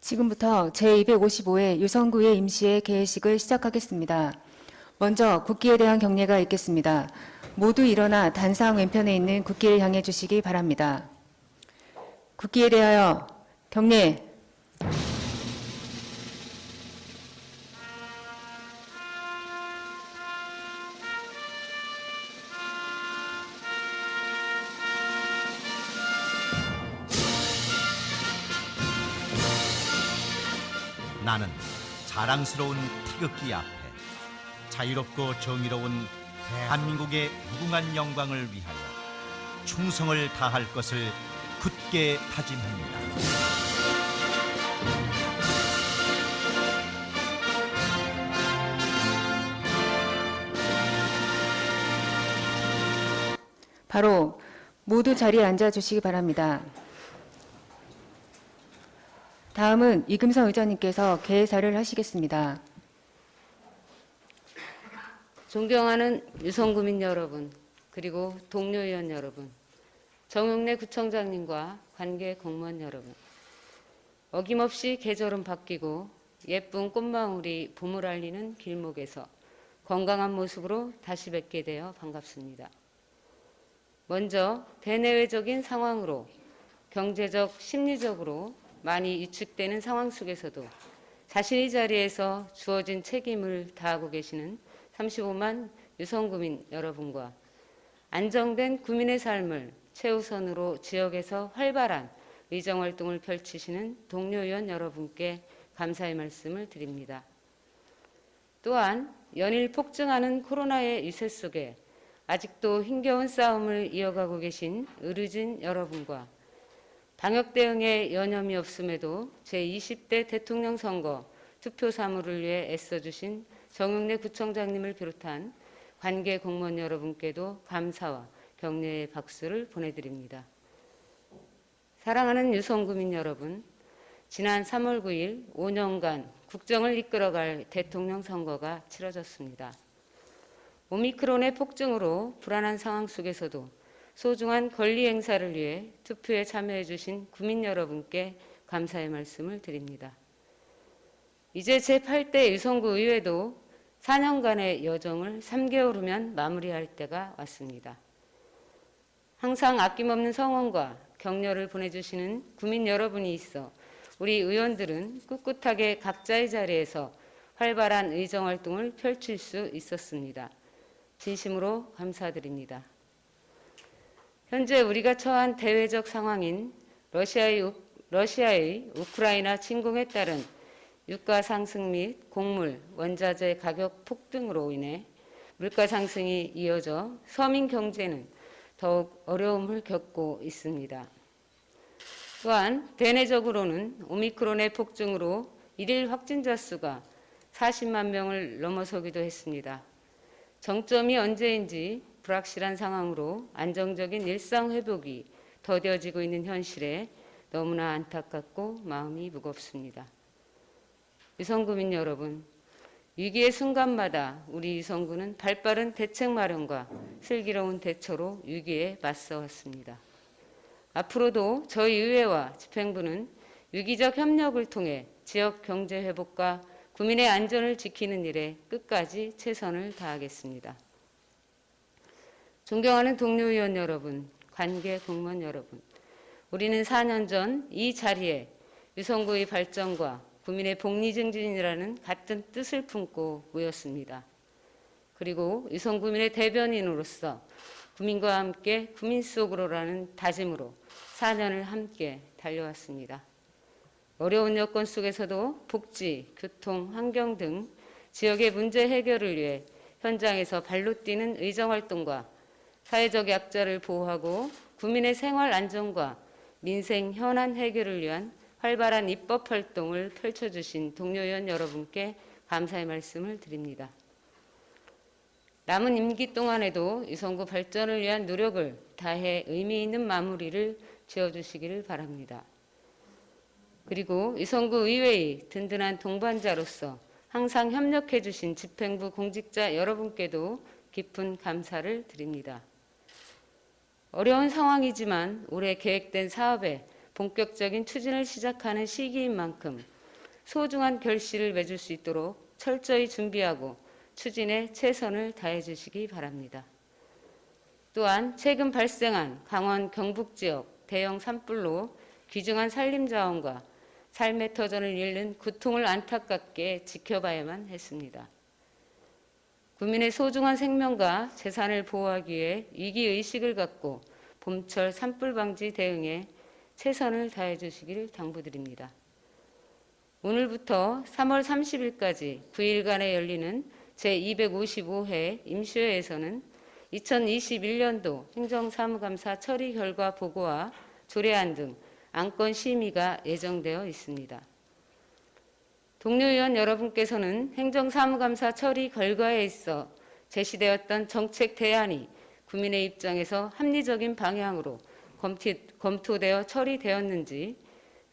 지금부터 제255회 유성구의 임시회 개회식을 시작하겠습니다. 먼저 국기에 대한 경례가 있겠습니다. 모두 일어나 단상 왼편에 있는 국기를 향해 주시기 바랍니다. 국기에 대하여 경례. 나는 자랑스러운 태극기 앞에 자유롭고 정의로운 대한민국의 무궁한 영광을 위하여 충성을 다할 것을 굳게 다짐합니다. 바로 모두 자리에 앉아 주시기 바랍니다. 다음은 이금성 의장님께서 개회사를 하시겠습니다. 존경하는 유성구민 여러분, 그리고 동료위원 여러분, 정용래 구청장님과 관계 공무원 여러분, 어김없이 계절은 바뀌고 예쁜 꽃망울이 봄을 알리는 길목에서 건강한 모습으로 다시 뵙게 되어 반갑습니다. 먼저 대내외적인 상황으로 경제적, 심리적으로 많이 위축되는 상황 속에서도 자신의 자리에서 주어진 책임을 다하고 계시는 35만 유성구민 여러분과 안정된 구민의 삶을 최우선으로 지역에서 활발한 의정활동을 펼치시는 동료위원 여러분께 감사의 말씀을 드립니다. 또한 연일 폭증하는 코로나의 유세 속에 아직도 힘겨운 싸움을 이어가고 계신 의료진 여러분과 방역 대응에 여념이 없음에도 제20대 대통령 선거 투표 사무를 위해 애써주신 정용래 구청장님을 비롯한 관계 공무원 여러분께도 감사와 격려의 박수를 보내드립니다. 사랑하는 유성구민 여러분, 지난 3월 9일 5년간 국정을 이끌어갈 대통령 선거가 치러졌습니다. 오미크론의 폭증으로 불안한 상황 속에서도 소중한 권리 행사를 위해 투표에 참여해 주신 구민 여러분께 감사의 말씀을 드립니다. 이제 제8대 유성구 의회도 4년간의 여정을 3개월 후면 마무리할 때가 왔습니다. 항상 아낌없는 성원과 격려를 보내주시는 구민 여러분이 있어 우리 의원들은 꿋꿋하게 각자의 자리에서 활발한 의정활동을 펼칠 수 있었습니다. 진심으로 감사드립니다. 현재 우리가 처한 대외적 상황인 러시아의 우크라이나 침공에 따른 유가 상승 및 곡물, 원자재 가격 폭등으로 인해 물가 상승이 이어져 서민 경제는 더욱 어려움을 겪고 있습니다. 또한 대내적으로는 오미크론의 폭증으로 일일 확진자 수가 40만 명을 넘어서기도 했습니다. 정점이 언제인지 불확실한 상황으로 안정적인 일상 회복이 더뎌지고 있는 현실에 너무나 안타깝고 마음이 무겁습니다. 유성구민 여러분, 위기의 순간마다 우리 유성구는 발빠른 대책 마련과 슬기로운 대처로 위기에 맞서왔습니다. 앞으로도 저희 의회와 집행부는 위기적 협력을 통해 지역 경제 회복과 구민의 안전을 지키는 일에 끝까지 최선을 다하겠습니다. 존경하는 동료위원 여러분, 관계 공무원 여러분, 우리는 4년 전 이 자리에 유성구의 발전과 구민의 복리 증진이라는 같은 뜻을 품고 모였습니다. 그리고 유성구민의 대변인으로서 구민과 함께 구민 속으로라는 다짐으로 4년을 함께 달려왔습니다. 어려운 여건 속에서도 복지, 교통, 환경 등 지역의 문제 해결을 위해 현장에서 발로 뛰는 의정활동과 사회적 약자를 보호하고 구민의 생활 안정과 민생 현안 해결을 위한 활발한 입법 활동을 펼쳐주신 동료위원 여러분께 감사의 말씀을 드립니다. 남은 임기 동안에도 유성구 발전을 위한 노력을 다해 의미 있는 마무리를 지어주시기를 바랍니다. 그리고 유성구 의회의 든든한 동반자로서 항상 협력해 주신 집행부 공직자 여러분께도 깊은 감사를 드립니다. 어려운 상황이지만 올해 계획된 사업에 본격적인 추진을 시작하는 시기인 만큼 소중한 결실을 맺을 수 있도록 철저히 준비하고 추진에 최선을 다해 주시기 바랍니다. 또한 최근 발생한 강원 경북 지역 대형 산불로 귀중한 산림자원과 삶의 터전을 잃는 고통을 안타깝게 지켜봐야만 했습니다. 국민의 소중한 생명과 재산을 보호하기 위해 위기의식을 갖고 봄철 산불 방지 대응에 최선을 다해 주시기를 당부드립니다. 오늘부터 3월 30일까지 9일간에 열리는 제255회 임시회에서는 2021년도 행정사무감사 처리 결과 보고와 조례안 등 안건 심의가 예정되어 있습니다. 동료 의원 여러분께서는 행정사무감사 처리 결과에 있어 제시되었던 정책 대안이 국민의 입장에서 합리적인 방향으로 검토되어 처리되었는지,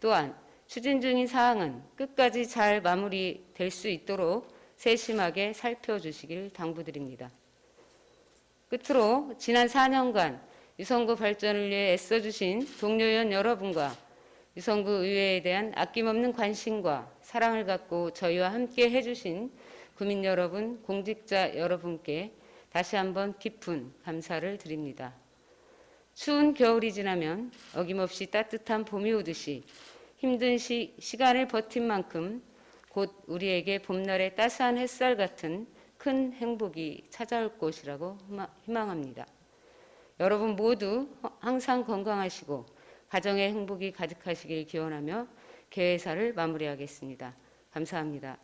또한 추진 중인 사항은 끝까지 잘 마무리될 수 있도록 세심하게 살펴주시길 당부드립니다. 끝으로 지난 4년간 유성구 발전을 위해 애써주신 동료 의원 여러분과 유성구 의회에 대한 아낌없는 관심과 사랑을 갖고 저희와 함께 해주신 국민 여러분, 공직자 여러분께 다시 한번 깊은 감사를 드립니다. 추운 겨울이 지나면 어김없이 따뜻한 봄이 오듯이 힘든 시간을 버틴 만큼 곧 우리에게 봄날의 따스한 햇살 같은 큰 행복이 찾아올 것이라고 희망합니다. 여러분 모두 항상 건강하시고 가정의 행복이 가득하시길 기원하며 개회사를 마무리하겠습니다. 감사합니다.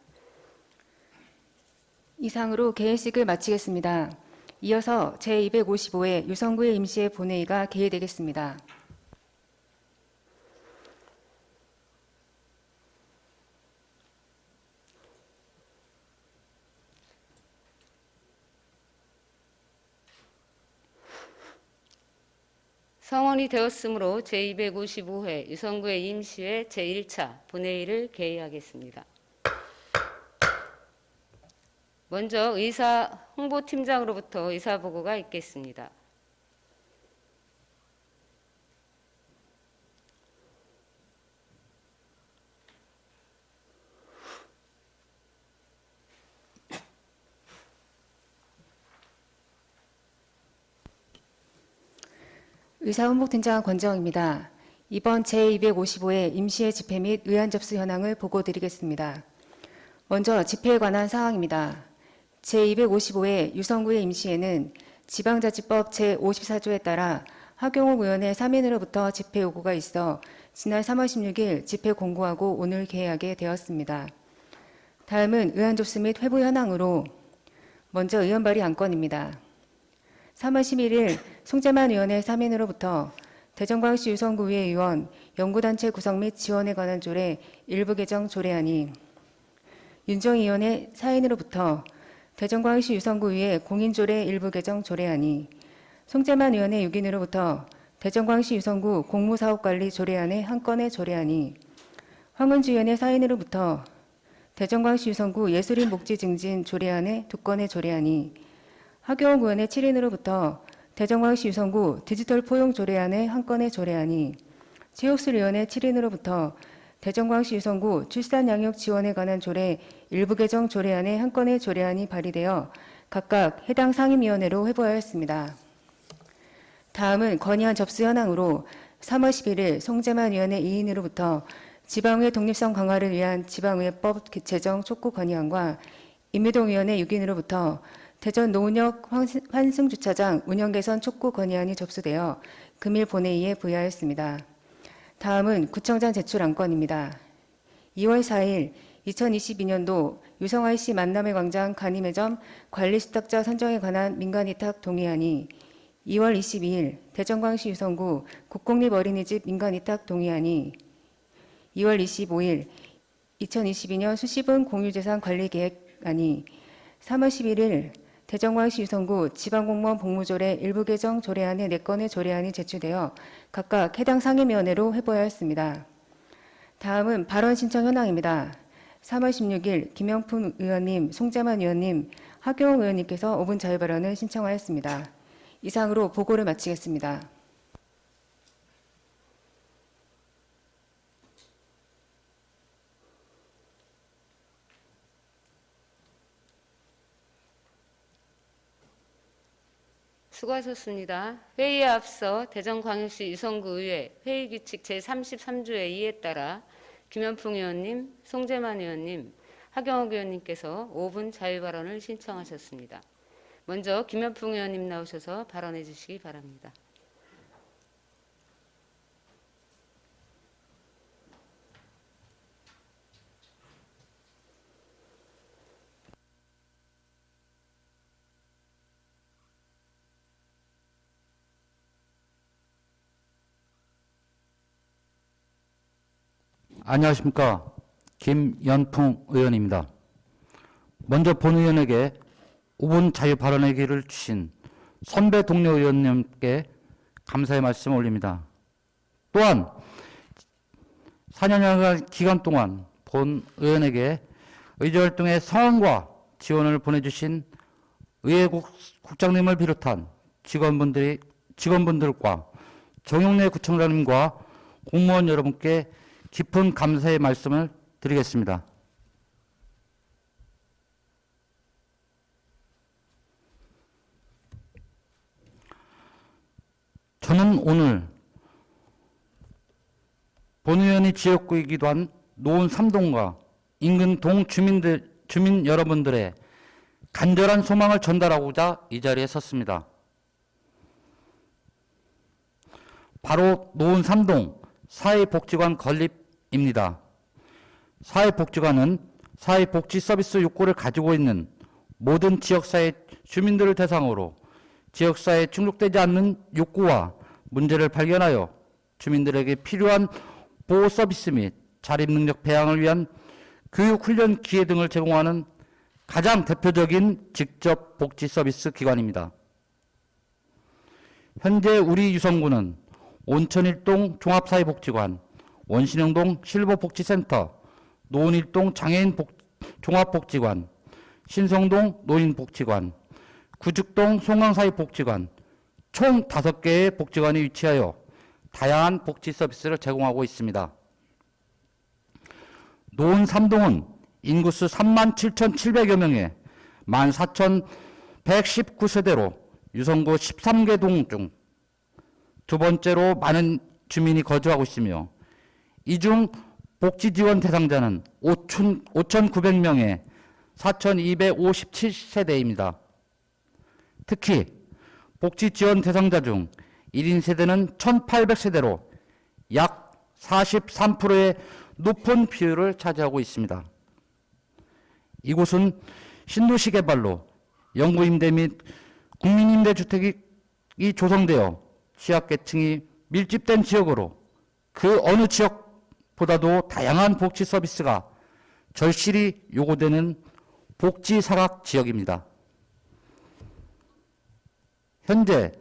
이상으로 개회식을 마치겠습니다. 이어서 제255회 유성구의 임시회 본회의가 개회되겠습니다. 성원이 되었으므로 제255회 유성구의 임시회 제1차 본회의를 개의하겠습니다. 먼저 의사 홍보팀장으로부터 의사보고가 있겠습니다. 의사홍보팀장 권정입니다. 이번 제255회 임시회 집회 및 의안 접수 현황을 보고드리겠습니다. 먼저 집회에 관한 사항입니다. 제255회 유성구의 임시회는 지방자치법 제54조에 따라 하경욱 의원의 3인으로부터 집회 요구가 있어 지난 3월 16일 집회 공고하고 오늘 개회하게 되었습니다. 다음은 의안 접수 및 회부 현황으로 먼저 의원 발의 안건입니다. 3월 11일 송재만 의원의 3인으로부터 대전광역시 유성구의회 의원 연구단체 구성 및 지원에 관한 조례 일부 개정 조례안이, 윤정희 의원의 4인으로부터 대전광역시 유성구의회 공인조례 일부 개정 조례안이, 송재만 의원의 6인으로부터 대전광역시 유성구 공무사업관리 조례안의 한 건의 조례안이, 황은주 의원의 4인으로부터 대전광역시 유성구 예술인 복지 증진 조례안의 2건의 조례안이, 하경욱 의원의 7인으로부터 대전광역시 유성구 디지털 포용 조례안의 한 건의 조례안이, 최옥술 의원의 7인으로부터 대전광역시 유성구 출산양육 지원에 관한 조례 일부 개정 조례안의 한 건의 조례안이 발의되어 각각 해당 상임위원회로 회부하였습니다. 다음은 건의안 접수 현황으로 3월 11일 송재만 의원의 2인으로부터 지방의회 독립성 강화를 위한 지방의회법 제정 촉구 건의안과 임미동 의원의 6인으로부터 대전 노은역 환승주차장 운영 개선 촉구 건의안이 접수되어 금일 본회의에 부의하였습니다. 다음은 구청장 제출 안건입니다. 2월 4일 2022년도 유성IC 만남의 광장 간이매점 관리수탁자 선정에 관한 민간위탁 동의안이, 2월 22일 대전광역시 유성구 국공립 어린이집 민간위탁 동의안이, 2월 25일 2022년 수시분 공유재산 관리계획안이, 3월 11일 대전광역시 유성구 지방공무원 복무조례 일부 개정 조례안의 4건의 조례안이 제출되어 각각 해당 상임위원회로 회부하였습니다. 다음은 발언 신청 현황입니다. 3월 16일 김영품 의원님, 송재만 의원님, 하경욱 의원님께서 5분 자유발언을 신청하였습니다. 이상으로 보고를 마치겠습니다. 수고하셨습니다. 회의에 앞서 대전광역시 유성구의회 회의규칙 제33조의 2에 따라 김현풍 의원님, 송재만 의원님, 하경욱 의원님께서 5분 자유발언을 신청하셨습니다. 먼저 김현풍 의원님 나오셔서 발언해 주시기 바랍니다. 안녕하십니까. 김연풍 의원입니다. 먼저 본 의원에게 5분 자유 발언의 기회를 주신 선배 동료 의원님께 감사의 말씀을 올립니다. 또한 4년여간 기간 동안 본 의원에게 의제활동의 성원과 지원을 보내주신 의회국장님을 비롯한 직원분들과 정용래 구청장님과 공무원 여러분께 깊은 감사의 말씀을 드리겠습니다. 저는 오늘 본 의원이 지역구이기도 한 노원 3동과 인근 동 주민 여러분들의 간절한 소망을 전달하고자 이 자리에 섰습니다. 바로 노원 3동 사회복지관 건립입니다. 사회복지관은 사회복지 서비스 욕구를 가지고 있는 모든 지역사회 주민들을 대상으로 지역사회에 충족되지 않는 욕구와 문제를 발견하여 주민들에게 필요한 보호 서비스 및 자립능력 배양을 위한 교육, 훈련 기회 등을 제공하는 가장 대표적인 직접 복지 서비스 기관입니다. 현재 우리 유성구는 온천 1동 종합사회복지관, 원신영동 실버복지센터, 노원 1동 장애인 종합복지관, 신성동 노인복지관, 구죽동 송강사회복지관 총 5개의 복지관이 위치하여 다양한 복지 서비스를 제공하고 있습니다. 노원 3동은 인구수 37,700여 명에 14,119세대로 유성구 13개 동 중 두 번째로 많은 주민이 거주하고 있으며 이 중 복지지원 대상자는 5,900명에 4,257세대입니다. 특히 복지지원 대상자 중 1인 세대는 1,800세대로 약 43%의 높은 비율을 차지하고 있습니다. 이곳은 신도시 개발로 영구임대 및 국민임대주택이 조성되어 취약계층이 밀집된 지역으로 그 어느 지역보다도 다양한 복지 서비스가 절실히 요구되는 복지사각 지역입니다. 현재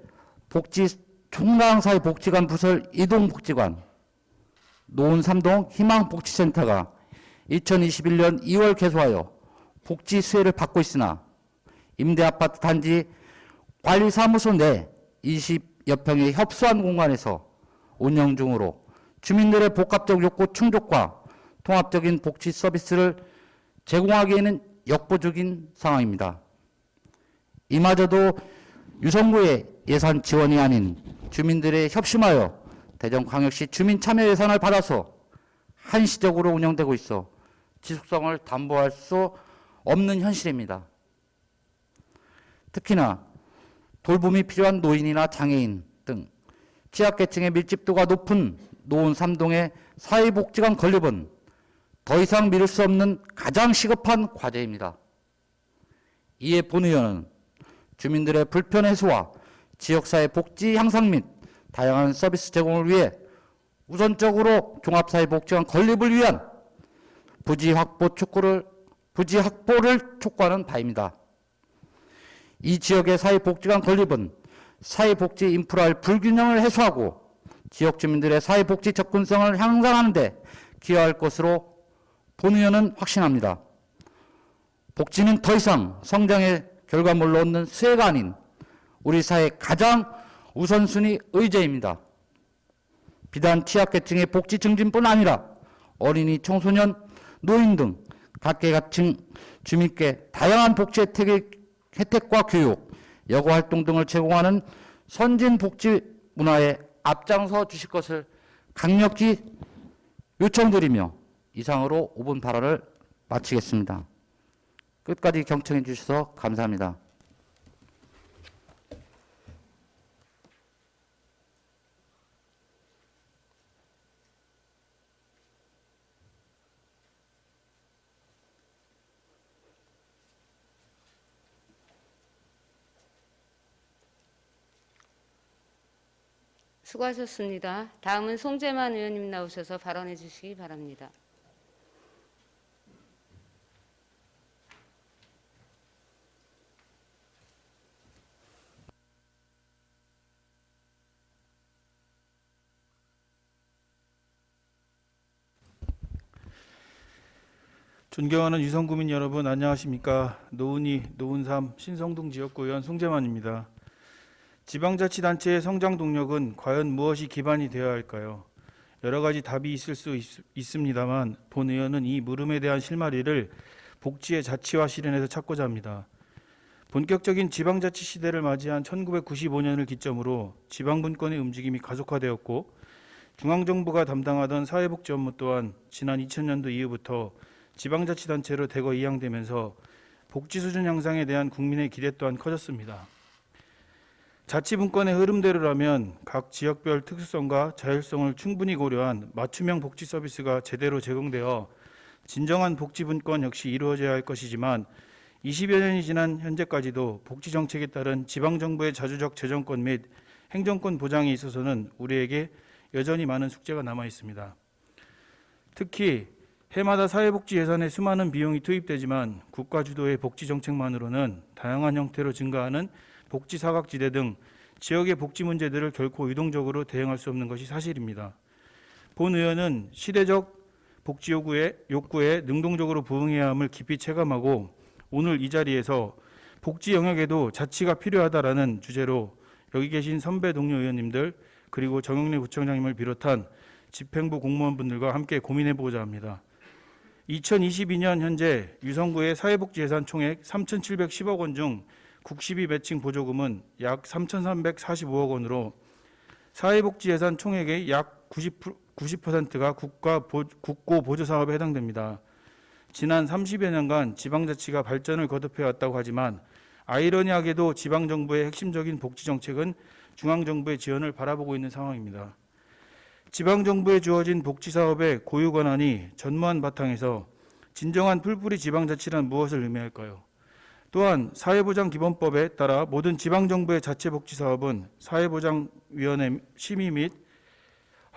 총강사회복지관 부설 이동복지관, 노원 3동 희망복지센터가 2021년 2월 개소하여 복지 수혜를 받고 있으나 임대아파트 단지 관리사무소 내 20여 평의 협소한 공간에서 운영 중으로 주민들의 복합적 욕구 충족과 통합적인 복지 서비스를 제공하기에는 역부족인 상황입니다. 이마저도 유성구의 예산 지원이 아닌 주민들의 협심하여 대전광역시 주민참여 예산을 받아서 한시적으로 운영되고 있어 지속성을 담보할 수 없는 현실입니다. 특히나 돌봄이 필요한 노인이나 장애인 등 취약계층의 밀집도가 높은 노원 3동의 사회복지관 건립은 더 이상 미룰 수 없는 가장 시급한 과제입니다. 이에 본 의원은 주민들의 불편 해소와 지역사회 복지 향상 및 다양한 서비스 제공을 위해 우선적으로 종합사회복지관 건립을 위한 부지 확보를 촉구하는 바입니다. 이 지역의 사회복지관 건립은 사회복지 인프라의 불균형을 해소하고 지역 주민들의 사회복지 접근성을 향상하는 데 기여할 것으로 본 의원은 확신합니다. 복지는 더 이상 성장의 결과물로 얻는 수혜가 아닌 우리 사회의 가장 우선순위 의제입니다. 비단 취약계층의 복지 증진뿐 아니라 어린이, 청소년, 노인 등 각계각층 주민께 다양한 복지 혜택과 교육, 여가 활동 등을 제공하는 선진 복지 문화에 앞장서 주실 것을 강력히 요청드리며 이상으로 5분 발언을 마치겠습니다. 끝까지 경청해 주셔서 감사합니다. 수고하셨습니다. 다음은 송재만 의원님 나오셔서 발언해 주시기 바랍니다. 존경하는 유성구민 여러분, 안녕하십니까? 노은희, 노은삼, 신성동 지역구 의원 송재만입니다. 지방자치단체의 성장 동력은 과연 무엇이 기반이 되어야 할까요? 여러 가지 답이 있을 수 있습니다만 본 의원은 이 물음에 대한 실마리를 복지의 자치화 실현에서 찾고자 합니다. 본격적인 지방자치 시대를 맞이한 1995년을 기점으로 지방분권의 움직임이 가속화되었고 중앙정부가 담당하던 사회복지 업무 또한 지난 2000년도 이후부터 지방자치단체로 대거 이양되면서 복지 수준 향상에 대한 국민의 기대 또한 커졌습니다. 자치분권의 흐름대로라면 각 지역별 특수성과 자율성을 충분히 고려한 맞춤형 복지 서비스가 제대로 제공되어 진정한 복지분권 역시 이루어져야 할 것이지만 20여 년이 지난 현재까지도 복지정책에 따른 지방정부의 자주적 재정권 및 행정권 보장에 있어서는 우리에게 여전히 많은 숙제가 남아 있습니다. 특히 해마다 사회복지 예산에 수많은 비용이 투입되지만 국가 주도의 복지 정책만으로는 다양한 형태로 증가하는 복지 사각지대 등 지역의 복지 문제들을 결코 유동적으로 대응할 수 없는 것이 사실입니다. 본 의원은 시대적 복지 욕구에 능동적으로 부응해야 함을 깊이 체감하고 오늘 이 자리에서 복지 영역에도 자치가 필요하다라는 주제로 여기 계신 선배 동료 의원님들 그리고 정영래 구청장님을 비롯한 집행부 공무원분들과 함께 고민해보고자 합니다. 2022년 현재 유성구의 사회복지 예산 총액 3,710억 원 중 국시비 매칭 보조금은 약 3,345억 원으로 사회복지 예산 총액의 약 90%가 국고 보조 사업에 해당됩니다. 지난 30여 년간 지방자치가 발전을 거듭해왔다고 하지만 아이러니하게도 지방정부의 핵심적인 복지 정책은 중앙정부의 지원을 바라보고 있는 상황입니다. 지방정부에 주어진 복지사업의 고유 권한이 전무한 바탕에서 진정한 풀뿌리 지방자치란 무엇을 의미할까요? 또한 사회보장기본법에 따라 모든 지방정부의 자체복지사업은 사회보장위원회 심의 및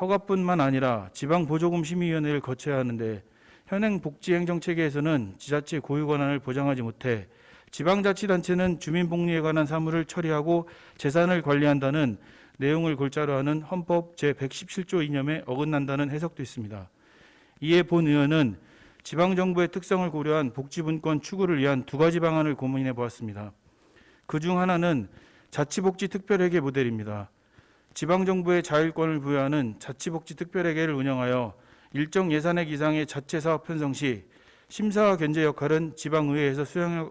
허가뿐만 아니라 지방보조금 심의위원회를 거쳐야 하는데 현행 복지행정체계에서는 지자체 고유 권한을 보장하지 못해 지방자치단체는 주민복리에 관한 사무를 처리하고 재산을 관리한다는 내용을 골자로 하는 헌법 제117조 이념에 어긋난다는 해석도 있습니다. 이에 본 의원은 지방정부의 특성을 고려한 복지분권 추구를 위한 두 가지 방안을 고민해 보았습니다. 그중 하나는 자치복지특별회계 모델입니다. 지방정부의 자율권을 부여하는 자치복지특별회계를 운영하여 일정 예산액 이상의 자체사업 편성 시 심사와 견제 역할은 지방의회에서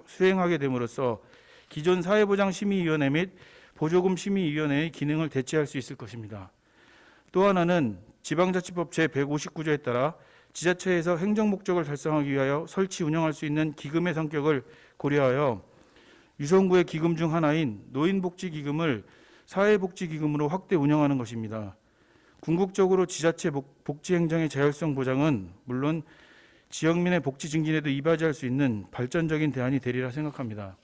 수행하게 됨으로써 기존 사회보장심의위원회 및 보조금 심의위원회의 기능을 대체할 수 있을 것입니다. 또 하나는 지방자치법 제159조에 따라 지자체에서 행정 목적을 달성하기 위하여 설치 운영할 수 있는 기금의 성격을 고려하여 유성구의 기금 중 하나인 노인복지기금을 사회복지기금으로 확대 운영하는 것입니다. 궁극적으로 지자체 복지행정의 자율성 보장은 물론 지역민의 복지 증진에도 이바지할 수 있는 발전적인 대안이 되리라 생각합니다.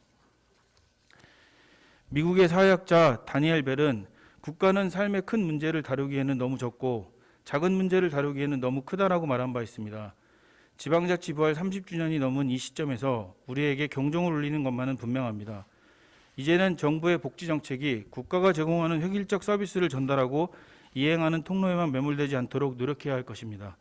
미국의 사회학자 다니엘 벨은 국가는 삶의 큰 문제를 다루기에는 너무 적고 작은 문제를 다루기에는 너무 크다라고 말한 바 있습니다. 지방자치 부활 30주년이 넘은 이 시점에서 우리에게 경종을 울리는 것만은 분명합니다. 이제는 정부의 복지 정책이 국가가 제공하는 획일적 서비스를 전달하고 이행하는 통로에만 매몰되지 않도록 노력해야 할 것입니다.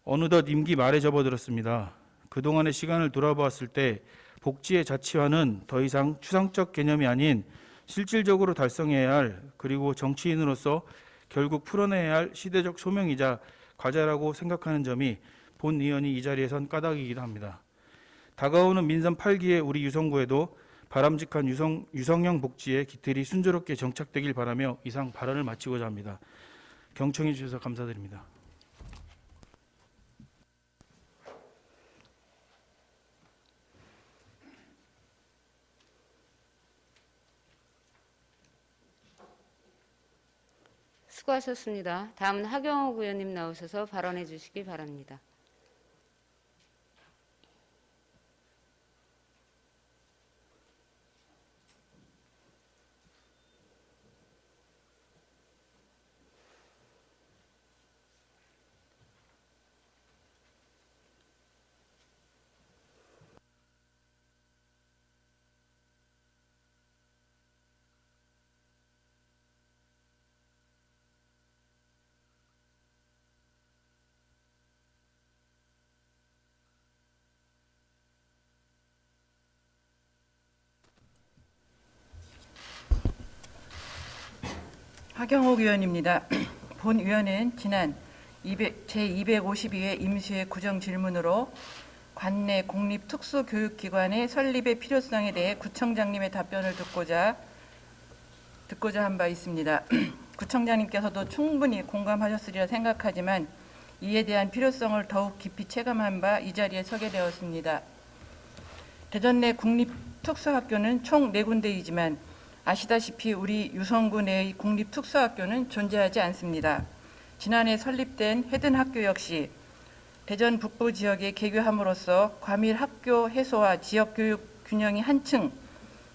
어느덧 임기 말에 접어들었습니다. 그동안의 시간을 돌아보았을 때 복지의 자치화는 더 이상 추상적 개념이 아닌 실질적으로 달성해야 할 그리고 정치인으로서 결국 풀어내야 할 시대적 소명이자 과제라고 생각하는 점이 본 의원이 이 자리에 선 까닭이기도 합니다. 다가오는 민선 8기의 우리 유성구에도 바람직한 유성형 복지의 기틀이 순조롭게 정착되길 바라며 이상 발언을 마치고자 합니다. 경청해 주셔서 감사드립니다. 수고하셨습니다. 다음은 하경욱 의원님 나오셔서 발언해 주시기 바랍니다. 하경욱 의원입니다. 본 의원은 지난 제252회 임시회 구정 질문으로 관내 공립특수교육기관의 설립의 필요성에 대해 구청장님의 답변을 듣고자 한 바 있습니다. 구청장님께서도 충분히 공감하셨으리라 생각하지만 이에 대한 필요성을 더욱 깊이 체감한 바 이 자리에 서게 되었습니다. 대전 내 국립특수학교는 총 4군데이지만 아시다시피 우리 유성구 내의 국립특수학교는 존재하지 않습니다. 지난해 설립된 해든학교 역시 대전 북부 지역에 개교함으로써 과밀 학교 해소와 지역교육 균형이 한층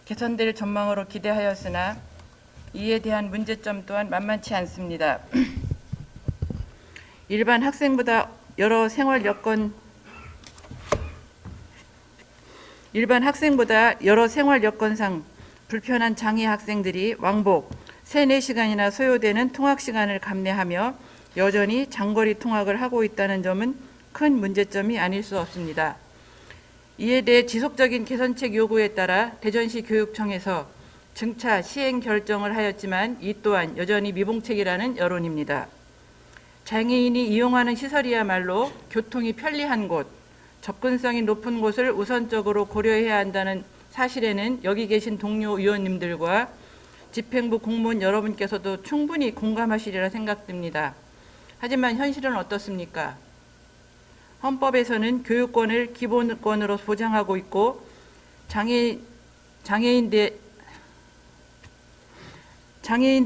개선될 전망으로 기대하였으나 이에 대한 문제점 또한 만만치 않습니다. 일반 학생보다 여러 생활 여건상 불편한 장애 학생들이 왕복 3-4시간이나 소요되는 통학 시간을 감내하며 여전히 장거리 통학을 하고 있다는 점은 큰 문제점이 아닐 수 없습니다. 이에 대해 지속적인 개선책 요구에 따라 대전시 교육청에서 증차 시행 결정을 하였지만 이 또한 여전히 미봉책이라는 여론입니다. 장애인이 이용하는 시설이야말로 교통이 편리한 곳, 접근성이 높은 곳을 우선적으로 고려해야 한다는 사실에는 여기 계신 동료 의원님들과 집행부 공무원 여러분께서도 충분히 공감하시리라 생각됩니다. 하지만 현실은 어떻습니까? 헌법에서는 교육권을 기본권으로 보장하고 있고 장애인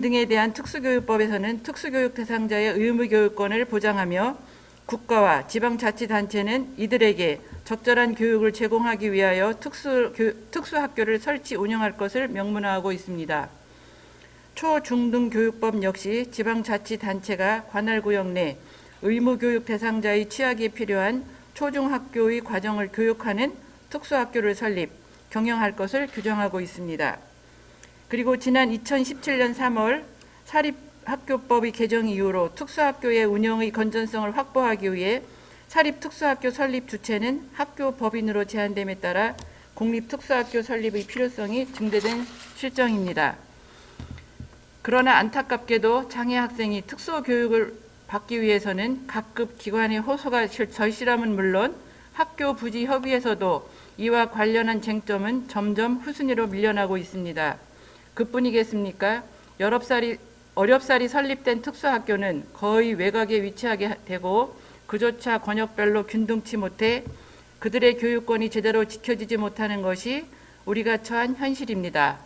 등에 대한 특수교육법에서는 특수교육 대상자의 의무교육권을 보장하며 국가와 지방자치단체는 이들에게 적절한 교육을 제공하기 위하여 특수학교를 설치 운영할 것을 명문화하고 있습니다. 초, 중, 등 교육법 역시 지방자치단체가 관할구역 내 의무교육 대상자의 취약에 필요한 초중학교의 과정을 교육하는 특수학교를 설립, 경영할 것을 규정하고 있습니다. 그리고 지난 2017년 3월 사립학교법의 개정 이후로 특수학교의 운영의 건전성을 확보하기 위해 사립특수학교 설립 주체는 학교 법인으로 제한됨에 따라 공립특수학교 설립의 필요성이 증대된 실정입니다. 그러나 안타깝게도 장애 학생이 특수교육을 받기 위해서는 각급 기관의 호소가 절실함은 물론 학교 부지 협의에서도 이와 관련한 쟁점은 점점 후순위로 밀려나고 있습니다. 그뿐이겠습니까? 어렵사리 설립된 특수학교는 거의 외곽에 위치하게 되고 그조차 권역별로 균등치 못해 그들의 교육권이 제대로 지켜지지 못하는 것이 우리가 처한 현실입니다.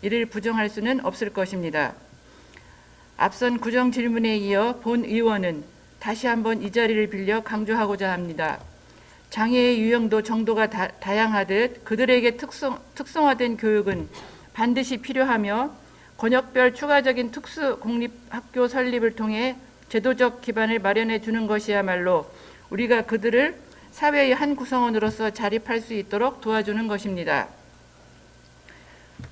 이를 부정할 수는 없을 것입니다. 앞선 구정 질문에 이어 본 의원은 다시 한번 이 자리를 빌려 강조하고자 합니다. 장애의 유형도 정도가 다양하듯 그들에게 특성화된 교육은 반드시 필요하며 권역별 추가적인 특수공립학교 설립을 통해 제도적 기반을 마련해 주는 것이야말로 우리가 그들을 사회의 한 구성원으로서 자립할 수 있도록 도와주는 것입니다.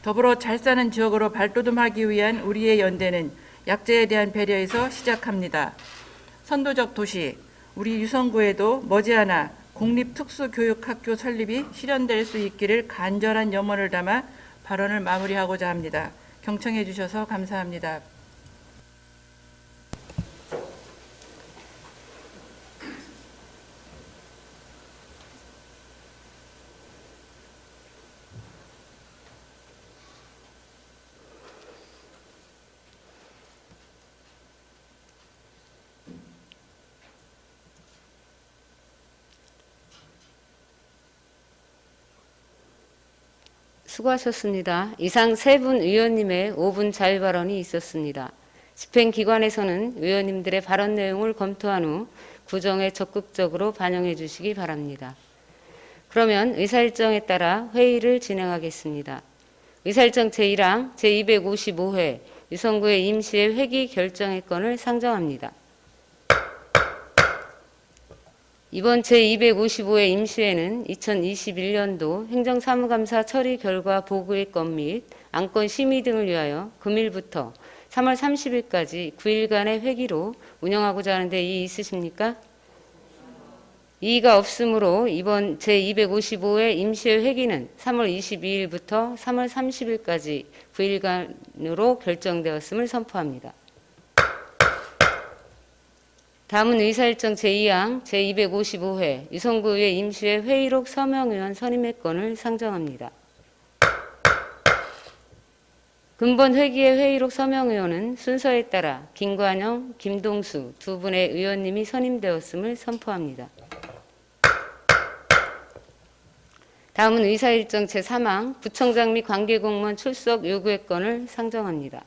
더불어 잘 사는 지역으로 발돋움하기 위한 우리의 연대는 약자에 대한 배려에서 시작합니다. 선도적 도시, 우리 유성구에도 머지않아 공립특수교육학교 설립이 실현될 수 있기를 간절한 염원을 담아 발언을 마무리하고자 합니다. 경청해 주셔서 감사합니다. 수고하셨습니다. 이상 세 분 의원님의 5분 자유 발언이 있었습니다. 집행기관에서는 의원님들의 발언 내용을 검토한 후 구정에 적극적으로 반영해 주시기 바랍니다. 그러면 의사일정에 따라 회의를 진행하겠습니다. 의사일정 제1항 제255회 유성구의 임시회 회기 결정의 건을 상정합니다. 이번 제255회 임시회는 2021년도 행정사무감사 처리 결과 보고의 건 및 안건 심의 등을 위하여 금일부터 3월 30일까지 9일간의 회기로 운영하고자 하는데 이의 있으십니까? 이의가 없으므로 이번 제255회 임시회 회기는 3월 22일부터 3월 30일까지 9일간으로 결정되었음을 선포합니다. 다음은 의사일정 제2항 제255회 유성구 의회 임시회 회의록 서명의원 선임의 건을 상정합니다. 근본 회기의 회의록 서명의원은 순서에 따라 김관영, 김동수 두 분의 의원님이 선임되었음을 선포합니다. 다음은 의사일정 제3항 부청장 및 관계공무원 출석 요구의 건을 상정합니다.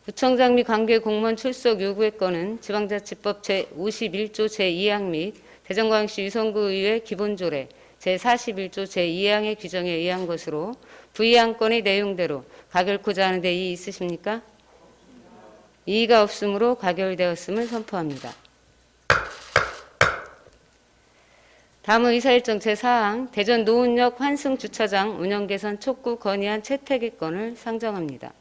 부청장 및 관계공무원 출석 요구의 건은 지방자치법 제51조 제2항 및 대전광역시 유성구 의회 기본조례 제41조 제2항의 규정에 의한 것으로 부의한 건의 내용대로 가결코자 하는 데 이의 있으십니까? 이의가 없으므로 가결되었음을 선포합니다. 다음은 의사일정 제4항 대전 노은역 환승주차장 운영개선 촉구 건의안 채택의 건을 상정합니다.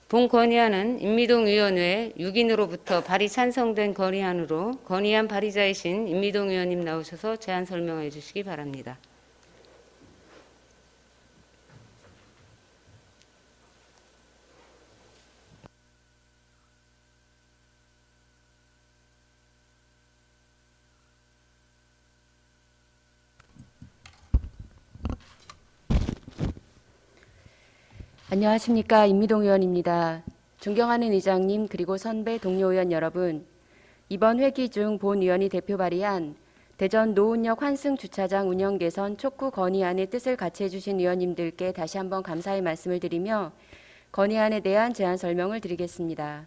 본 건의안은 임미동 의원회 6인으로부터 발의 찬성된 건의안으로 건의안 발의자이신 임미동 의원님 나오셔서 제안 설명해 주시기 바랍니다. 안녕하십니까. 임미동 의원입니다. 존경하는 의장님 그리고 선배 동료 의원 여러분, 이번 회기 중 본 의원이 대표 발의한 대전 노은역 환승주차장 운영 개선 촉구 건의안의 뜻을 같이 해주신 의원님들께 다시 한번 감사의 말씀을 드리며 건의안에 대한 제안 설명을 드리겠습니다.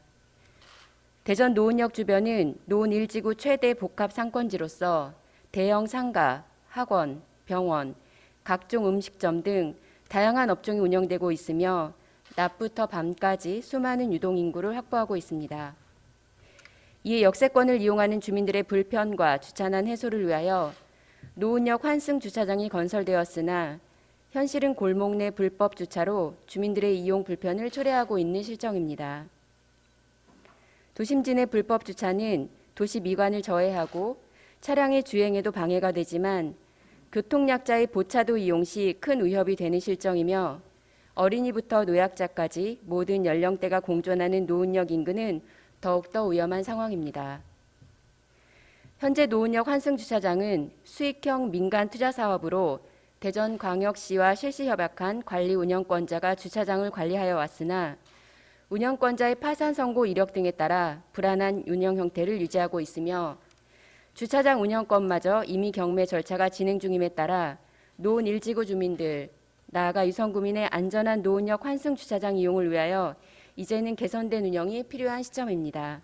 대전 노은역 주변은 노은 1지구 최대 복합 상권지로서 대형 상가, 학원, 병원, 각종 음식점 등 다양한 업종이 운영되고 있으며 낮부터 밤까지 수많은 유동인구를 확보하고 있습니다. 이에 역세권을 이용하는 주민들의 불편과 주차난 해소를 위하여 노은역 환승주차장이 건설되었으나 현실은 골목 내 불법 주차로 주민들의 이용 불편을 초래하고 있는 실정입니다. 도심지 내 불법 주차는 도시 미관을 저해하고 차량의 주행에도 방해가 되지만 교통약자의 보차도 이용 시 큰 위협이 되는 실정이며 어린이부터 노약자까지 모든 연령대가 공존하는 노은역 인근은 더욱더 위험한 상황입니다. 현재 노은역 환승주차장은 수익형 민간 투자 사업으로 대전광역시와 실시 협약한 관리 운영권자가 주차장을 관리하여 왔으나 운영권자의 파산 선고 이력 등에 따라 불안한 운영 형태를 유지하고 있으며 주차장 운영권마저 임의 경매 절차가 진행 중임에 따라 노은 1지구 주민들, 나아가 유성구민의 안전한 노은역 환승주차장 이용을 위하여 이제는 개선된 운영이 필요한 시점입니다.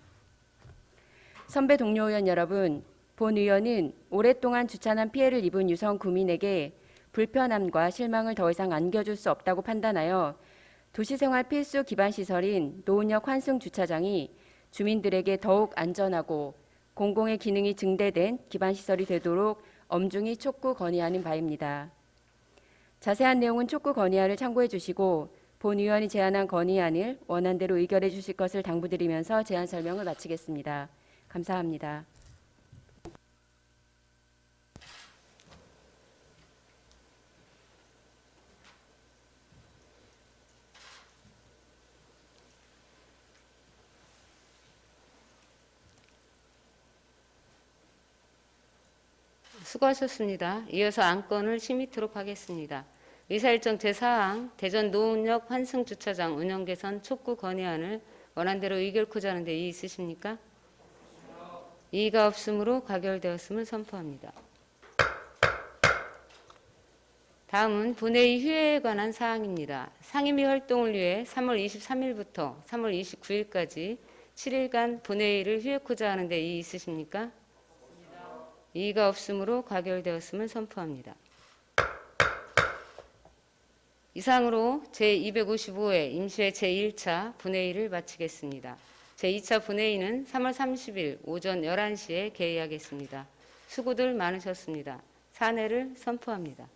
선배 동료 의원 여러분, 본 의원은 오랫동안 주차난 피해를 입은 유성구민에게 불편함과 실망을 더 이상 안겨줄 수 없다고 판단하여 도시생활 필수 기반시설인 노은역 환승주차장이 주민들에게 더욱 안전하고 공공의 기능이 증대된 기반시설이 되도록 엄중히 촉구 건의하는 바입니다. 자세한 내용은 촉구 건의안을 참고해 주시고 본 의원이 제안한 건의안을 원안대로 의결해 주실 것을 당부드리면서 제안 설명을 마치겠습니다. 감사합니다. 수고하셨습니다. 이어서 안건을 심의토록 하겠습니다. 의사일정 제4항 대전 노은역 환승주차장 운영개선 촉구 건의안을 원안대로 의결코자 하는 데 이의 있으십니까? 이의가 없으므로 가결되었음을 선포합니다. 다음은 본회의 휴회에 관한 사항입니다. 상임위 활동을 위해 3월 23일부터 3월 29일까지 7일간 본회의를 휴회코자 하는데 이의 있으십니까? 이의가 없으므로 가결되었음을 선포합니다. 이상으로 제255회 임시회 제1차 본회의를 마치겠습니다. 제2차 본회의는 3월 30일 오전 11시에 개의하겠습니다. 수고들 많으셨습니다. 사내를 선포합니다.